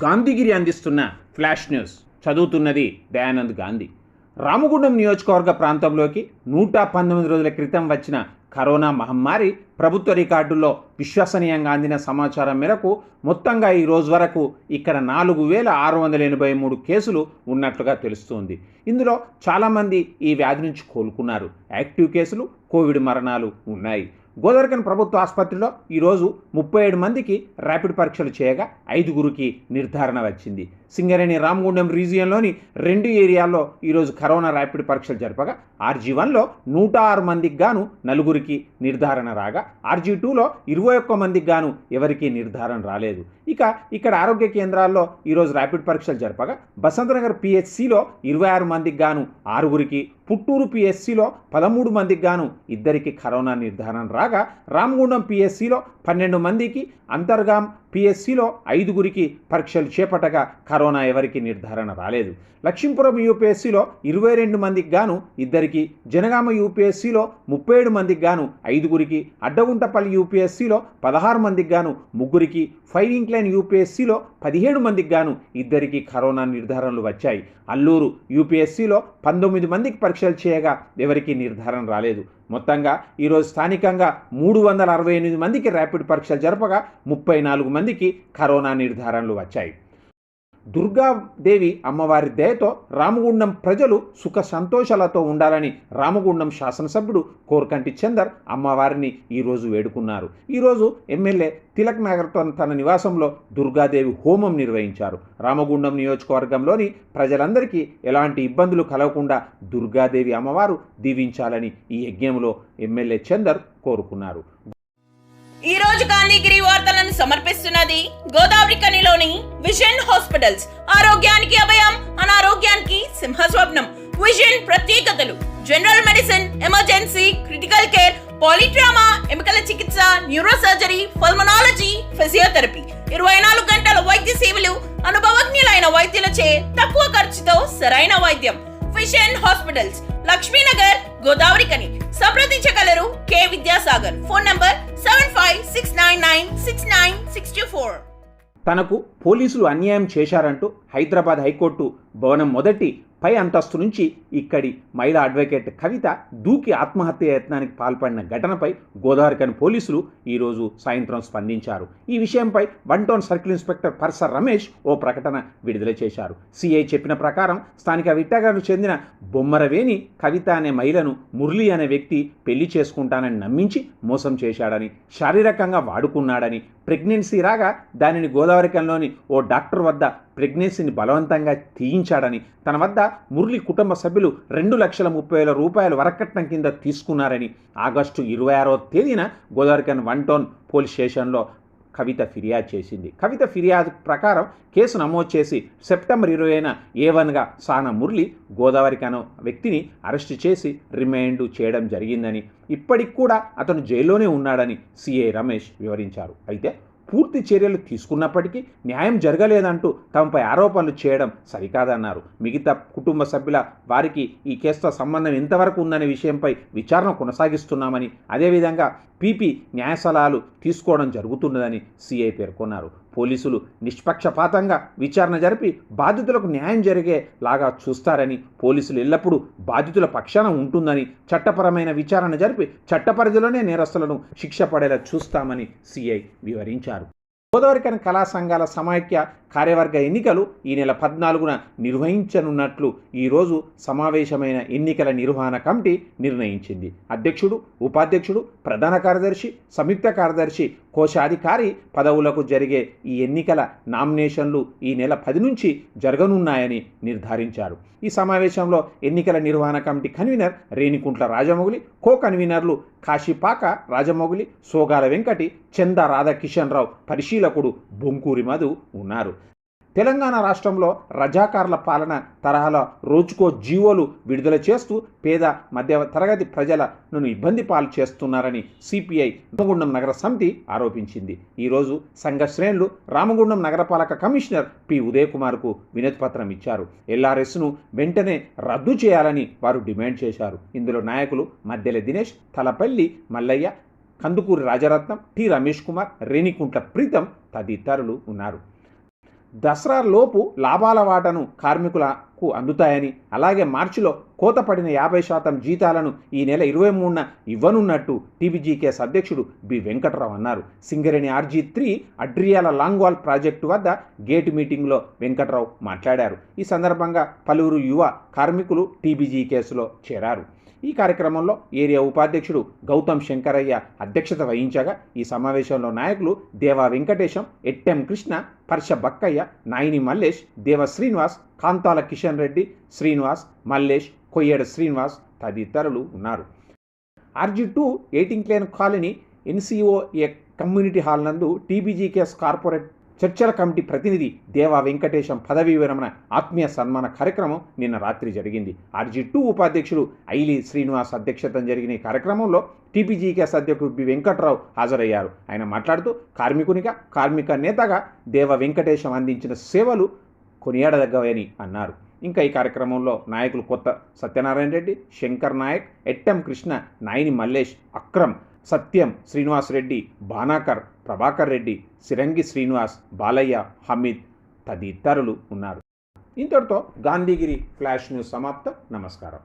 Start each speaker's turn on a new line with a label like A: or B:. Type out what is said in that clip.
A: గాంధీగిరి అందిస్తున్న flash news చదువుతున్నది దయానంద్ గాంధీ. రామగుండం నియోజకవర్గ ప్రాంతంలోకి 119 రోజుల క్రితం వచ్చిన కరోనా మహమ్మారి ప్రభుత్వ రికార్డుల్లో విశ్వసనీయంగా అందిన సమాచారం మేరకు మొత్తంగా ఈ రోజు వరకు ఇక్కడ 4683 కేసులు ఉన్నట్లుగా తెలుస్తోంది. ఇందులో చాలామంది ఈ వ్యాధి నుంచి కోలుకున్నారు. యాక్టివ్ కేసులు, కోవిడ్ మరణాలు ఉన్నాయి. గోదావరిఖని ప్రభుత్వ ఆసుపత్రిలో ఈరోజు 37 మందికి ర్యాపిడ్ పరీక్షలు చేయగా 5గురికి నిర్ధారణ వచ్చింది. సింగరేణి రామగుండం రీజియన్లోని 2 ఏరియాల్లో ఈరోజు కరోనా ర్యాపిడ్ పరీక్షలు జరపగా RG1లో 106 మందికి గాను 4గురికి నిర్ధారణ రాగా RG2లో 21 మందికి గాను ఎవరికీ నిర్ధారణ రాలేదు. ఇక్కడ ఆరోగ్య కేంద్రాల్లో ఈరోజు ర్యాపిడ్ పరీక్షలు జరపగా బసంతనగర్ PHCలో 26 మందికి గాను 6గురికి, పుట్టూరు PHCలో 13 మందికి గాను 2కి కరోనా నిర్ధారణ రాగా రామగుండం PHCలో 12 మందికి, అంతర్గాం PHCలో 5గురికి పరీక్షలు చేపట్టగా కరోనా ఎవరికి నిర్ధారణ రాలేదు. లక్ష్మీపురం UPSCలో 22 మందికి గాను 2కి, జనగామ UPSCలో 37 మందికి గాను 5గురికి, అడ్డగుంటపల్లి UPSCలో 16 మందికి గాను 3గురికి, ఫైర్ ఇంక్లైన్ UPSCలో 17 మందికి గాను 2కి కరోనా నిర్ధారణలు వచ్చాయి. అల్లూరు UPSCలో 19 మందికి పరీక్షలు చేయగా ఎవరికీ నిర్ధారణ రాలేదు. మొత్తంగా ఈరోజు స్థానికంగా 368 మందికి ర్యాపిడ్ పరీక్షలు జరపగా 34 మందికి కరోనా నిర్ధారణలు వచ్చాయి. దుర్గాదేవి అమ్మవారి దయతో రామగుండం ప్రజలు సుఖ సంతోషాలతో ఉండాలని రామగుండం శాసనసభ్యుడు కోరకంటి చందర్ అమ్మవారిని ఈరోజు వేడుకున్నారు. ఈరోజు ఎమ్మెల్యే తిలక్ నగర్తో తన నివాసంలో దుర్గాదేవి హోమం నిర్వహించారు. రామగుండం నియోజకవర్గంలోని ప్రజలందరికీ ఎలాంటి ఇబ్బందులు కలగకుండా దుర్గాదేవి అమ్మవారు దీవించాలని ఈ యజ్ఞంలో ఎమ్మెల్యే చందర్ కోరుకున్నారు.
B: ఈ రోజు గాంధీగిరి వార్తలను సమర్పిస్తున్నది గోదావరిఖనిలోని విజన్ హాస్పిటల్స్. ఆరోగ్యానికి అభయం, అనారోగ్యానికి సింహస్వప్నం. విజన్ ప్రత్యేకతలు: general medicine, emergency, critical care, polytrauma, ఎముకల చికిత్స, న్యూరో సర్జరీ, పల్మనాలజీ, ఫిజియోథెరపీ. 24 గంటల వైద్య సేవలు, అనుభవజ్ఞులైన వైద్యులచే తక్కువ ఖర్చుతో సరైన వైద్యం. Vision hospitals, Lakshminagar, Godavarikhani. సంప్రదించగలరు కె విద్యాసాగర్. Phone number 7569969624.
A: తనకు పోలీసులు అన్యాయం చేశారంటూ హైదరాబాద్ హైకోర్టు భవనం మొదటి పై అంతస్తు నుంచి ఇక్కడి మహిళా అడ్వకేట్ కవిత దూకి ఆత్మహత్య యత్నానికి పాల్పడిన ఘటనపై గోదావరిఖని పోలీసులు ఈరోజు సాయంత్రం స్పందించారు. ఈ విషయంపై 1 టౌన్ సర్కిల్ ఇన్స్పెక్టర్ పర్స రమేష్ ఓ ప్రకటన విడుదల చేశారు. సిఐ చెప్పిన ప్రకారం స్థానిక విట్టగాకు చెందిన బొమ్మరవేణి కవిత అనే మహిళను మురళి అనే వ్యక్తి పెళ్లి చేసుకుంటానని నమ్మించి మోసం చేశాడని, శారీరకంగా వాడుకున్నాడని, ప్రెగ్నెన్సీ రాగా దానిని గోదావరిఖనిలోని ఓ డాక్టర్ వద్ద ప్రెగ్నెన్సీని బలవంతంగా తీయించాడని, తన వద్ద మురళి కుటుంబ సభ్యులు 2,30,000 రూపాయలు వరకట్నం కింద తీసుకున్నారని ఆగస్టు 26వ తేదీన గోదావరిఖని 1 టౌన్ పోలీస్ స్టేషన్లో కవిత ఫిర్యాదు చేసింది. కవిత ఫిర్యాదు ప్రకారం కేసు నమోదు చేసి సెప్టెంబర్ 20న A1గా సాన మురళి గోదావరిఖని వ్యక్తిని అరెస్టు చేసి రిమాండ్ చేయడం జరిగిందని, ఇప్పటికి కూడా అతను జైల్లోనే ఉన్నాడని సిఐ రమేష్ వివరించారు. అయితే పూర్తి చర్యలు తీసుకున్నప్పటికీ న్యాయం జరగలేదంటూ తమపై ఆరోపణలు చేయడం సరికాదన్నారు. మిగతా కుటుంబ సభ్యుల వారికి ఈ కేసుతో సంబంధం ఎంతవరకు ఉందనే విషయంపై విచారణ కొనసాగిస్తున్నామని, అదేవిధంగా పీపీ న్యాయ సలహాలు తీసుకోవడం జరుగుతున్నదని సిఐ పేర్కొన్నారు. పోలీసులు నిష్పక్షపాతంగా విచారణ జరిపి బాధితులకు న్యాయం జరిగేలాగా చూస్తారని, పోలీసులు ఎల్లప్పుడూ బాధితుల పక్షాన ఉంటుందని, చట్టపరమైన విచారణ జరిపి చట్ట పరిధిలోనే నేరస్తులను శిక్ష పడేలా చూస్తామని సిఐ వివరించారు. గోదావరిఖని కళా సంఘాల సమాఖ్య కార్యవర్గ ఎన్నికలు ఈ నెల 14న నిర్వహించనున్నట్లు ఈరోజు సమావేశమైన ఎన్నికల నిర్వహణ కమిటీ నిర్ణయించింది. అధ్యక్షుడు, ఉపాధ్యక్షుడు, ప్రధాన కార్యదర్శి, సంయుక్త కార్యదర్శి, కోశాధికారి పదవులకు జరిగే ఈ ఎన్నికల నామినేషన్లు ఈ నెల 10 నుంచి జరగనున్నాయని నిర్ధారించారు. ఈ సమావేశంలో ఎన్నికల నిర్వహణ కమిటీ కన్వీనర్ రేణికుంట్ల రాజమౌళి, కో కన్వీనర్లు కాశీపాక రాజమౌళి, సోగాల వెంకటి, చంద రాధాకిషన్ రావు, పరిశీలకుడు బొంకూరి మధు ఉన్నారు. తెలంగాణ రాష్ట్రంలో రజాకార్ల పాలన తరహాలో రోజుకో జీవోలు విడుదల చేస్తూ పేద మధ్య తరగతి ప్రజలను ఇబ్బంది పాలు చేస్తున్నారని సిపిఐ రామగుండం నగర సమితి ఆరోపించింది. ఈరోజు సంఘ శ్రేణులు రామగుండం నగరపాలక కమిషనర్ పి ఉదయకుమార్కు వినతిపత్రం ఇచ్చారు. ఎల్ఆర్ఎస్ను వెంటనే రద్దు చేయాలని వారు డిమాండ్ చేశారు. ఇందులో నాయకులు మద్దెల దినేష్, తలపల్లి మల్లయ్య, కందుకూరి రాజరత్నం, టి రమేష్ కుమార్, రేణికుంట్ల ప్రీతం తదితరులు ఉన్నారు. దసరా లోపు లాభాల వాటాను కార్మికులకు అందుతాయని, అలాగే మార్చిలో కోత పడిన 50% జీతాలను ఈ నెల 23న ఇవ్వనున్నట్టు టీబీజీకేఎస్ అధ్యక్షుడు బి వెంకట్రావు అన్నారు. Singareni RG3 Adriyala longwall project వద్ద గేటు మీటింగ్లో వెంకట్రావు మాట్లాడారు. ఈ సందర్భంగా పలువురు యువ కార్మికులు టీబీజీకేఎస్లో చేరారు. ఈ కార్యక్రమంలో ఏరియా ఉపాధ్యక్షుడు గౌతమ్ శంకరయ్య అధ్యక్షత వహించగా ఈ సమావేశంలో నాయకులు దేవా వెంకటేశం, ఎట్టెం కృష్ణ, పర్ష బక్కయ్య, నాయిని మల్లేష్, దేవ శ్రీనివాస్, కాంతాల కిషన్ రెడ్డి, శ్రీనివాస్, మల్లేష్, కొయ్యేడ శ్రీనివాస్ తదితరులు ఉన్నారు. RG2 18 lane colony NCOA community hall నందు టీబీజీకేఎస్ కార్పొరేట్ చర్చల కమిటీ ప్రతినిధి దేవా వెంకటేశం పదవీ విరమణ ఆత్మీయ సన్మాన కార్యక్రమం నిన్న రాత్రి జరిగింది. RG2 ఉపాధ్యక్షుడు ఐలి శ్రీనివాస్ అధ్యక్షతన జరిగిన ఈ కార్యక్రమంలో టీబీజీకేఎస్ అధ్యక్షుడు బి వెంకట్రావు హాజరయ్యారు. ఆయన మాట్లాడుతూ కార్మికునిగా, కార్మిక నేతగా దేవా వెంకటేశం అందించిన సేవలు కొనియాడదగ్గవని అన్నారు. ఇంకా ఈ కార్యక్రమంలో నాయకులు కొత్త సత్యనారాయణ రెడ్డి, శంకర్ నాయక్, ఎట్టెం కృష్ణ, నాయిని మల్లేష్, అక్రమ్, సత్యం, శ్రీనివాస్ రెడ్డి, బానాకర్, ప్రభాకర్ రెడ్డి, సిరంగి శ్రీనివాస్, బాలయ్య, హమీద్ తదితరులు ఉన్నారు. ఇంతటితో గాంధీగిరి ఫ్లాష్ న్యూస్ సమాప్తం. నమస్కారం.